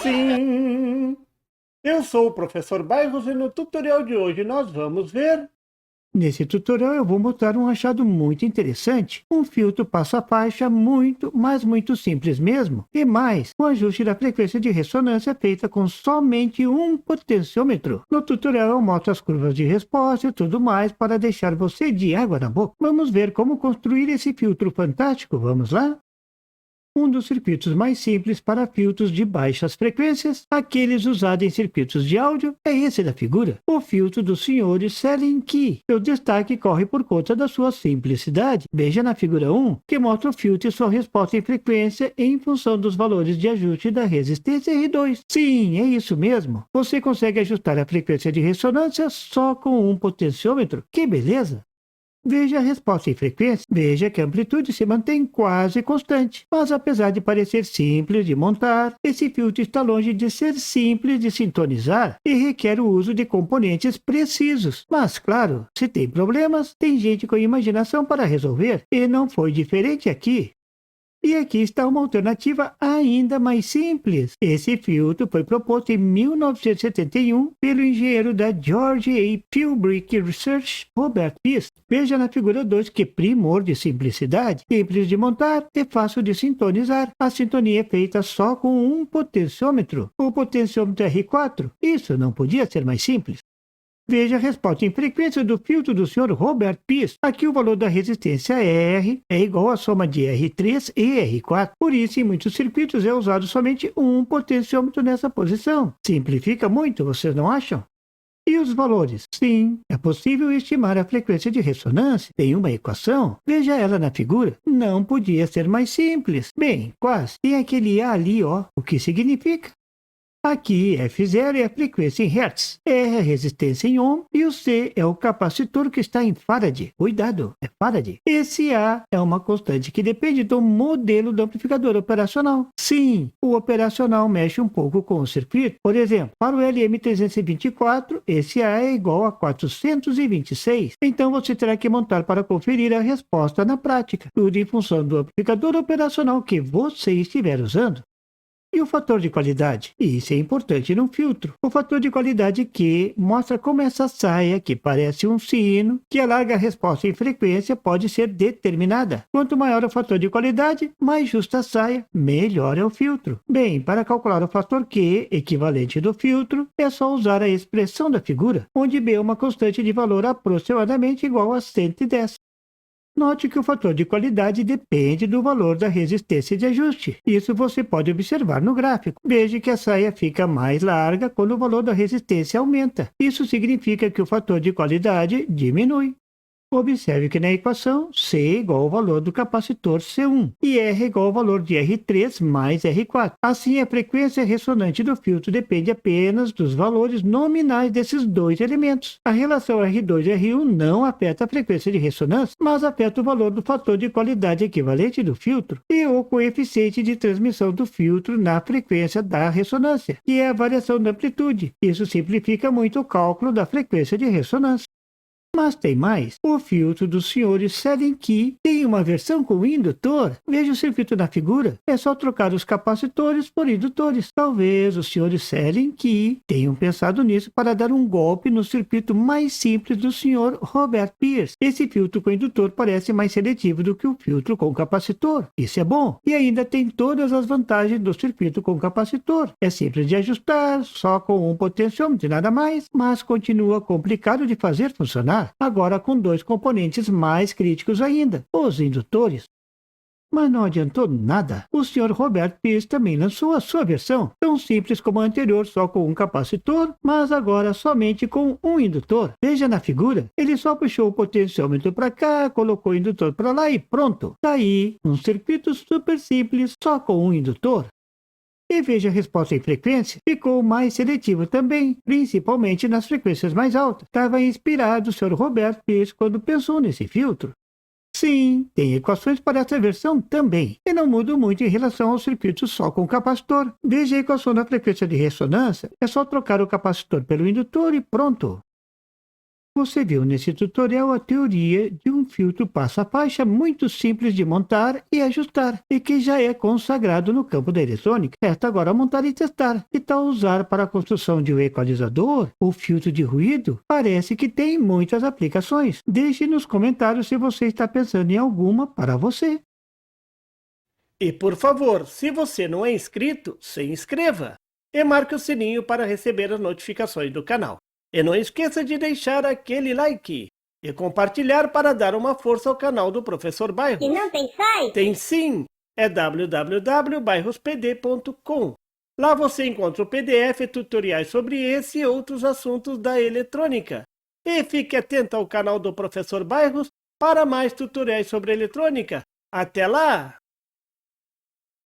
Sim, eu sou o professor Bairros e no tutorial de hoje nós vamos ver... Nesse tutorial eu vou mostrar um achado muito interessante, um filtro passa-faixa muito, mas muito simples mesmo, e mais, um ajuste da frequência de ressonância feita com somente um potenciômetro. No tutorial eu mostro as curvas de resposta e tudo mais para deixar você de água na boca. Vamos ver como construir esse filtro fantástico, vamos lá? Um dos circuitos mais simples para filtros de baixas frequências, aqueles usados em circuitos de áudio, é esse da figura, o filtro do Sr. Selenkey. Seu destaque corre por conta da sua simplicidade. Veja na figura 1, que mostra o filtro e sua resposta em frequência em função dos valores de ajuste da resistência R2. Sim, é isso mesmo. Você consegue ajustar a frequência de ressonância só com um potenciômetro. Que beleza! Veja a resposta em frequência, veja que a amplitude se mantém quase constante. Mas apesar de parecer simples de montar, esse filtro está longe de ser simples de sintonizar e requer o uso de componentes precisos. Mas claro, se tem problemas, tem gente com imaginação para resolver, e não foi diferente aqui. E aqui está uma alternativa ainda mais simples. Esse filtro foi proposto em 1971 pelo engenheiro da George A. Philbrick Research, Robert Pease. Veja na figura 2 que primor de simplicidade, simples de montar e fácil de sintonizar. A sintonia é feita só com um potenciômetro, o potenciômetro R4. Isso não podia ser mais simples. Veja a resposta em frequência do filtro do Sr. Robert Pease. Aqui o valor da resistência R é igual à soma de R3 e R4. Por isso, em muitos circuitos é usado somente um potenciômetro nessa posição. Simplifica muito, vocês não acham? E os valores? Sim, é possível estimar a frequência de ressonância. Tem uma equação. Veja ela na figura. Não podia ser mais simples. Bem, quase. Tem aquele A ali, ó. O que significa? Aqui, F0 é a frequência em Hz, R é a resistência em ohm e o C é o capacitor que está em Farad. Cuidado, é Farad. Esse A é uma constante que depende do modelo do amplificador operacional. Sim, o operacional mexe um pouco com o circuito. Por exemplo, para o LM324, esse A é igual a 426. Então você terá que montar para conferir a resposta na prática, tudo em função do amplificador operacional que você estiver usando. E o fator de qualidade? Isso é importante num filtro. O fator de qualidade que mostra como essa saia, que parece um sino, que alarga a resposta em frequência, pode ser determinada. Quanto maior o fator de qualidade, mais justa a saia, melhor é o filtro. Bem, para calcular o fator Q, equivalente do filtro, é só usar a expressão da figura, onde B é uma constante de valor aproximadamente igual a 110. Note que o fator de qualidade depende do valor da resistência de ajuste. Isso você pode observar no gráfico. Veja que a saia fica mais larga quando o valor da resistência aumenta. Isso significa que o fator de qualidade diminui. Observe que na equação, C é igual ao valor do capacitor C1 e R é igual ao valor de R3 mais R4. Assim, a frequência ressonante do filtro depende apenas dos valores nominais desses dois elementos. A relação R2-R1 não afeta a frequência de ressonância, mas afeta o valor do fator de qualidade equivalente do filtro e o coeficiente de transmissão do filtro na frequência da ressonância, que é a variação da amplitude. Isso simplifica muito o cálculo da frequência de ressonância. Mas tem mais. O filtro do Sr. Selenkey tem uma versão com indutor. Veja o circuito na figura. É só trocar os capacitores por indutores. Talvez o Sr. Selenkey tenham pensado nisso para dar um golpe no circuito mais simples do Sr. Robert Pease. Esse filtro com indutor parece mais seletivo do que o filtro com capacitor. Isso é bom. E ainda tem todas as vantagens do circuito com capacitor. É simples de ajustar, só com um potenciômetro e nada mais, mas continua complicado de fazer funcionar. Agora com dois componentes mais críticos ainda, os indutores. Mas não adiantou nada. O Sr. Robert Pease também lançou a sua versão, tão simples como a anterior, só com um capacitor, mas agora somente com um indutor. Veja na figura, ele só puxou o potenciômetro para cá, colocou o indutor para lá e pronto. Tá aí, um circuito super simples, só com um indutor. E veja a resposta em frequência, ficou mais seletivo também, principalmente nas frequências mais altas. Estava inspirado o Sr. Robert Pease quando pensou nesse filtro. Sim, tem equações para essa versão também, e não muda muito em relação ao circuito só com capacitor. Veja a equação da frequência de ressonância, é só trocar o capacitor pelo indutor e pronto. Você viu nesse tutorial a teoria de um filtro passa-faixa muito simples de montar e ajustar, e que já é consagrado no campo da eletrônica. Resta agora montar e testar. Que tal usar para a construção de um equalizador ou filtro de ruído? Parece que tem muitas aplicações. Deixe nos comentários se você está pensando em alguma para você. E por favor, se você não é inscrito, se inscreva e marque o sininho para receber as notificações do canal. E não esqueça de deixar aquele like e compartilhar para dar uma força ao canal do Professor Bairros. E não tem site? Tem sim, é www.bairrospd.com. Lá você encontra o PDF e tutoriais sobre esse e outros assuntos da eletrônica. E fique atento ao canal do Professor Bairros para mais tutoriais sobre eletrônica. Até lá!